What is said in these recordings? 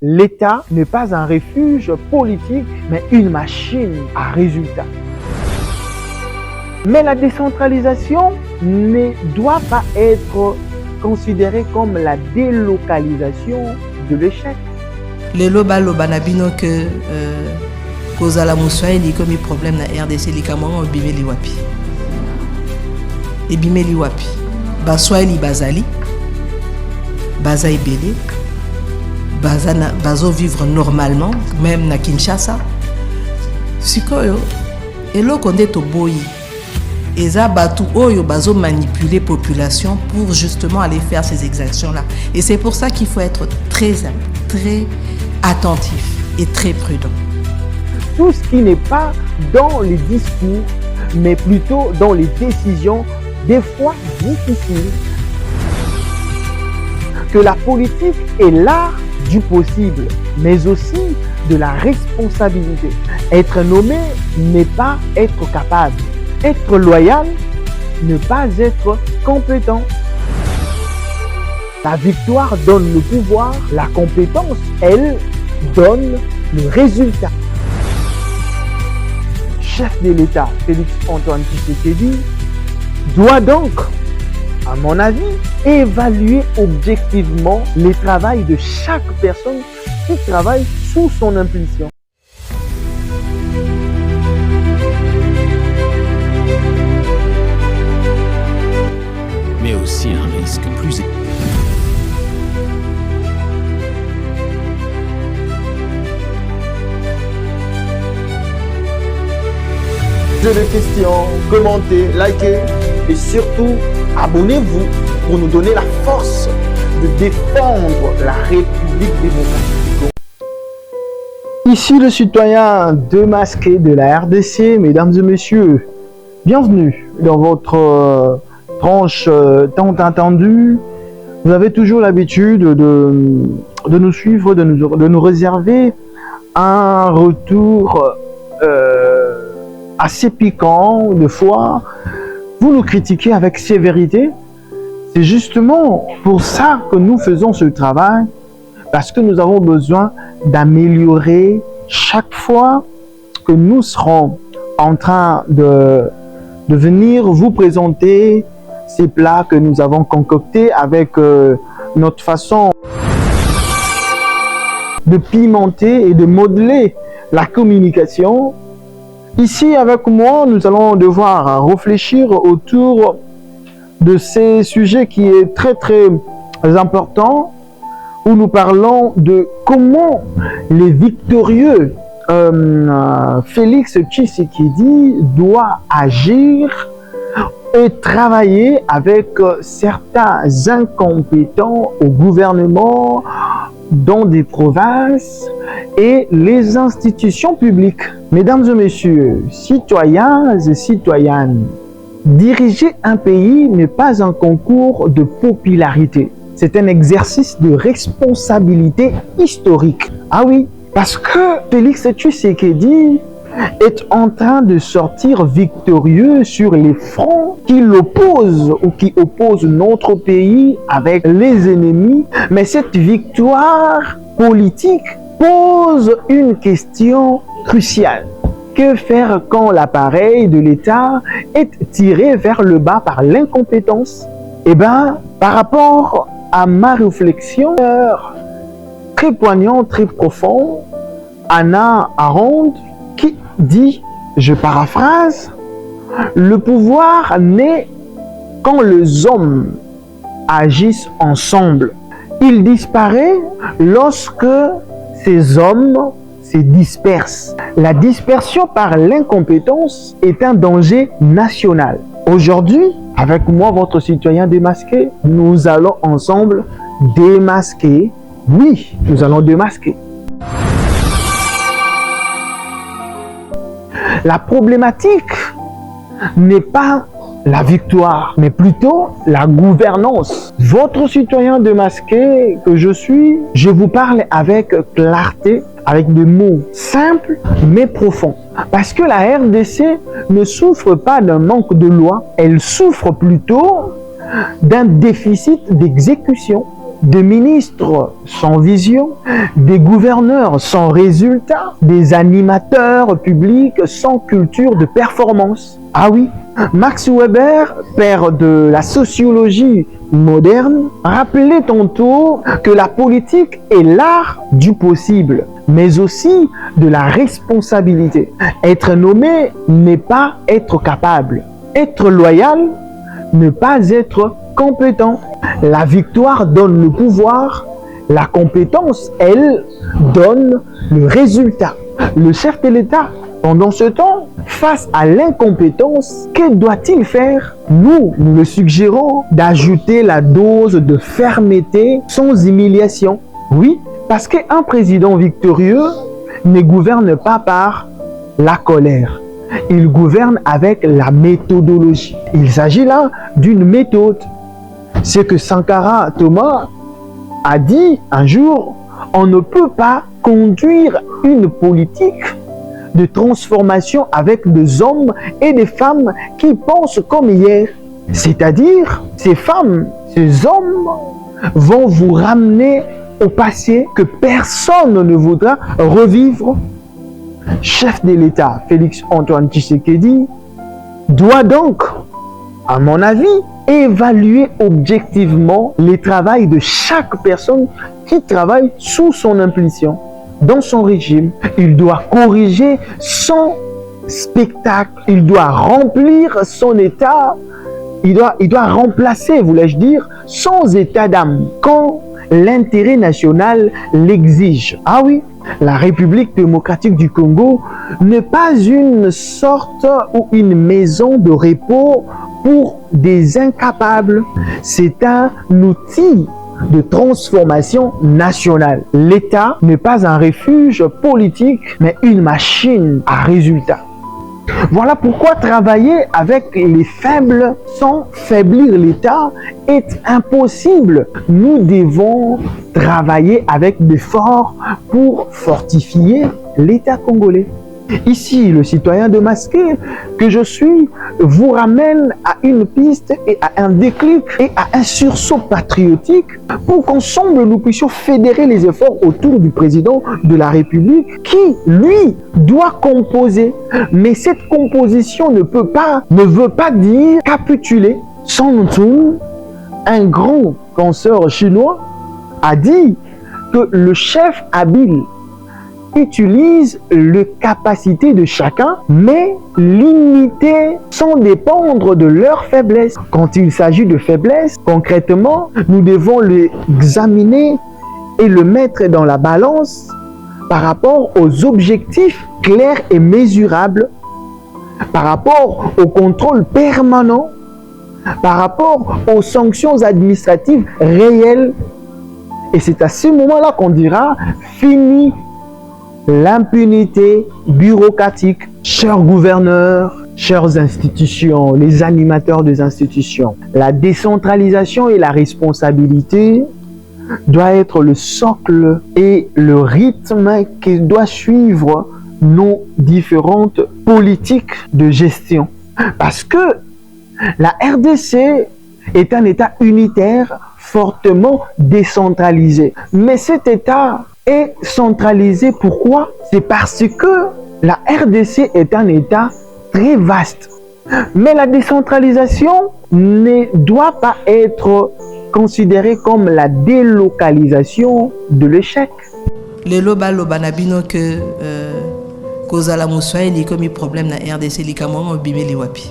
L'État n'est pas un refuge politique, mais une machine à résultats. Mais la décentralisation ne doit pas être considérée comme la délocalisation de l'échec. Lelo baloba na bino que kozala muswahili komi problème na RDC likamwa bimeli wapi. Ebimeli wapi. Baswahili bazali baza ebele bazo vivre normalement même na Kinshasa. Sikoyo eloko nde toboyi eza batu oyo bazo manipuler population pour justement aller faire ces exactions là. Et c'est pour ça qu'il faut être très attentif et très prudent. Tout ce qui n'est pas dans les discours, mais plutôt dans les décisions, des fois difficiles. Que la politique est l'art du possible, mais aussi de la responsabilité. Être nommé n'est pas être capable. Être loyal, ne pas être compétent. La victoire donne le pouvoir, la compétence, elle, donne le résultat. Chef de l'État, Félix-Antoine Tshisekedi, doit donc, à mon avis, évaluer objectivement le travail de chaque personne qui travaille sous son impulsion. Mais aussi un risque plus élevé. Posez des questions, commentez, likez et surtout abonnez-vous pour nous donner la force de défendre la République démocratique. Ici le citoyen démasqué de la RDC, mesdames et messieurs, bienvenue dans votre tranche tant attendue. Vous avez toujours l'habitude de nous suivre, de nous réserver un retour assez piquant de fois. Vous nous critiquez avec sévérité. C'est justement pour ça que nous faisons ce travail, parce que nous avons besoin d'améliorer chaque fois que nous serons en train de venir vous présenter ces plats que nous avons concoctés avec notre façon de pimenter et de modeler la communication. Ici, avec moi, nous allons devoir réfléchir autour de ces sujets qui est très important, où nous parlons de comment les victorieux Félix Tshisekedi doit agir et travailler avec certains incompétents au gouvernement, dans des provinces et les institutions publiques. Mesdames et messieurs, citoyens et citoyennes, diriger un pays n'est pas un concours de popularité. C'est un exercice de responsabilité historique. Ah oui, parce que Félix Tshisekedi est en train de sortir victorieux sur les fronts qui l'opposent ou qui opposent notre pays avec les ennemis. Mais cette victoire politique pose une question cruciale. Que faire quand l'appareil de l'État est tiré vers le bas par l'incompétence? Eh bien, par rapport à ma réflexion très poignante, très profonde, Hannah Arendt qui dit, je paraphrase, le pouvoir naît quand les hommes agissent ensemble. Il disparaît lorsque ces hommes se dispersent. La dispersion par l'incompétence est un danger national. Aujourd'hui, avec moi, votre citoyen démasqué, nous allons ensemble démasquer. Oui, nous allons démasquer. La problématique n'est pas la victoire, mais plutôt la gouvernance. Votre citoyen démasqué que je suis, je vous parle avec clarté, avec des mots simples mais profonds. Parce que la RDC ne souffre pas d'un manque de loi, elle souffre plutôt d'un déficit d'exécution. des ministres sans vision, des gouverneurs sans résultat, des animateurs publics sans culture de performance. Ah oui, Max Weber, père de la sociologie moderne, rappelait tantôt que la politique est l'art du possible, mais aussi de la responsabilité. Être nommé n'est pas être capable. Être loyal, ne pas être compétent. La victoire donne le pouvoir, la compétence, elle, donne le résultat. Le chef de l'État, pendant ce temps, face à l'incompétence, que doit-il faire? Nous le suggérons d'ajouter la dose de fermeté sans humiliation. Oui, parce qu'un président victorieux ne gouverne pas par la colère. Il gouverne avec la méthodologie. Il s'agit là d'une méthode. C'est que Sankara Thomas a dit un jour, on ne peut pas conduire une politique de transformation avec des hommes et des femmes qui pensent comme hier. C'est-à-dire, ces femmes, ces hommes vont vous ramener au passé que personne ne voudra revivre. Chef de l'État, Félix-Antoine Tshisekedi, doit donc, à mon avis, évaluer objectivement le travail de chaque personne qui travaille sous son impulsion, dans son régime. Il doit corriger son spectacle, il doit remplir son état, il doit remplacer, voulais-je dire, son état d'âme, quand l'intérêt national l'exige. Ah oui, la République démocratique du Congo n'est pas une sorte ou une maison de repos pour des incapables. C'est un outil de transformation nationale. L'État n'est pas un refuge politique, mais une machine à résultats. Voilà pourquoi travailler avec les faibles sans faiblir l'État est impossible. Nous devons travailler avec des forts pour fortifier l'État congolais. Ici, le citoyen démasqué que je suis vous ramène à une piste et à un déclic et à un sursaut patriotique pour qu'ensemble nous puissions fédérer les efforts autour du président de la République qui, lui, doit composer. Mais cette composition ne veut pas dire capituler. Sun Tzu, un grand penseur chinois, a dit que le chef habile utilise les capacités de chacun, mais limiter sans dépendre de leur faiblesse. Quand il s'agit de faiblesse, concrètement, nous devons l'examiner et le mettre dans la balance par rapport aux objectifs clairs et mesurables, par rapport au contrôle permanent, par rapport aux sanctions administratives réelles. Et c'est à ce moment-là qu'on dira « fini l'impunité bureaucratique ». Chers gouverneurs, chères institutions, les animateurs des institutions, la décentralisation et la responsabilité doit être le socle et le rythme qui doit suivre nos différentes politiques de gestion. Parce que la RDC est un État unitaire fortement décentralisé. Mais cet État est centralisé. Pourquoi? C'est parce que la RDC est un État très vaste. Mais la décentralisation ne doit pas être considérée comme la délocalisation de l'échec. Les loba na bino que kozala muswahili comme problème na RDC likamamo bimeli wapi.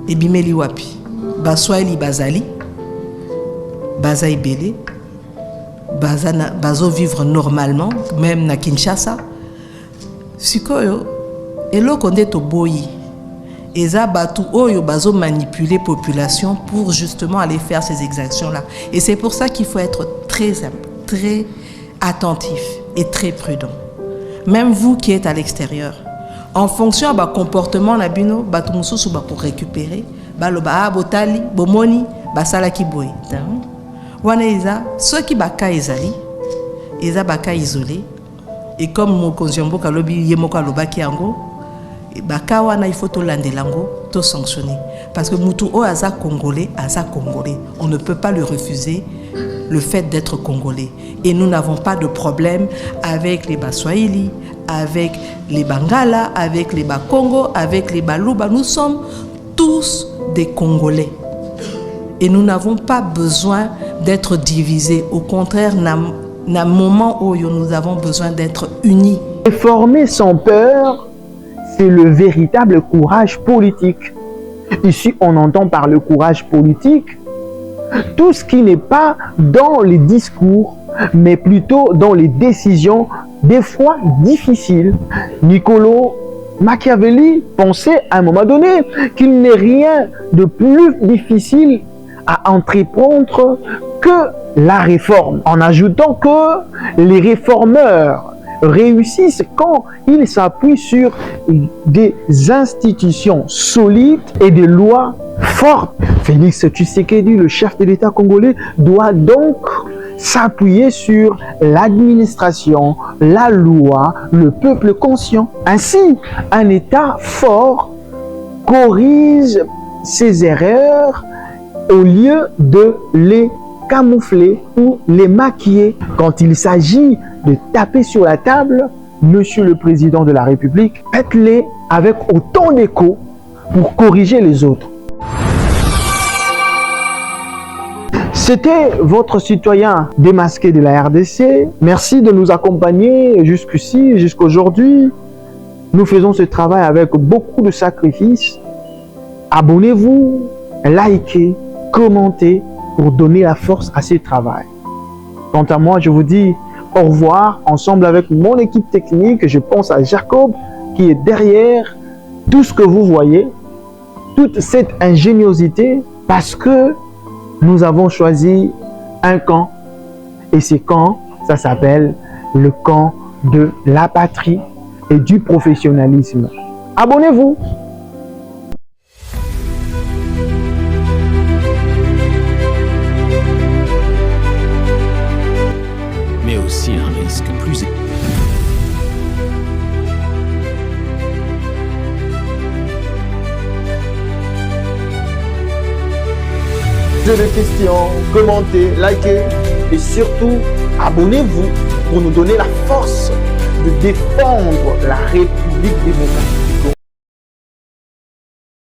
Et bimeli wapi. Baswahili bazali baza ibele bazo vivre normalement même na Kinshasa. Sikoyo eloko nde toboyi eza batu oyo bazo manipuler population pour justement aller faire ces exactions là. Et c'est pour ça qu'il faut être très attentif et très prudent. Même vous qui êtes à l'extérieur, en fonction de comportement na bino batu mususu ba pour récupérer baloba botali bomoni basala ki boy. Wana eza ceux qui baka ezali eza baka isolé et comme mokonzi mboka lobi ye moko alobaki yango Bakawana, il faut tout landelango, tout sanctionner. Parce que Moutou O Aza Congolais, on ne peut pas lui refuser le fait d'être Congolais. Et nous n'avons pas de problème avec les Baswahili, avec les Bangala, avec les Bakongo, avec les Baluba. Nous sommes tous des Congolais. Et nous n'avons pas besoin d'être divisés. Au contraire, dans un moment où nous avons besoin d'être unis. Réformer sans peur, c'est le véritable courage politique. Ici, on entend par le courage politique tout ce qui n'est pas dans les discours, mais plutôt dans les décisions, des fois difficiles. Niccolo Machiavelli pensait à un moment donné qu'il n'est rien de plus difficile à entreprendre que la réforme, en ajoutant que les réformeurs réussissent quand ils s'appuient sur des institutions solides et des lois fortes. Félix Tshisekedi, le chef de l'État congolais, doit donc s'appuyer sur l'administration, la loi, le peuple conscient. Ainsi, un État fort corrige ses erreurs au lieu de les camoufler ou les maquiller. Quand il s'agit de taper sur la table, Monsieur le Président de la République, faites-les avec autant d'écho pour corriger les autres. C'était votre citoyen démasqué de la RDC. Merci de nous accompagner jusqu'ici, jusqu'aujourd'hui. Nous faisons ce travail avec beaucoup de sacrifices. Abonnez-vous, likez, commentez pour donner la force à ce travail. Quant à moi, je vous dis au revoir ensemble avec mon équipe technique. Je pense à Jacob qui est derrière tout ce que vous voyez, toute cette ingéniosité, parce que nous avons choisi un camp. Et ce camp, ça s'appelle le camp de la patrie et du professionnalisme. Abonnez-vous! Mais aussi un risque plus élevé. Posez des questions, commentez, likez et surtout abonnez-vous pour nous donner la force de défendre la République démocratique.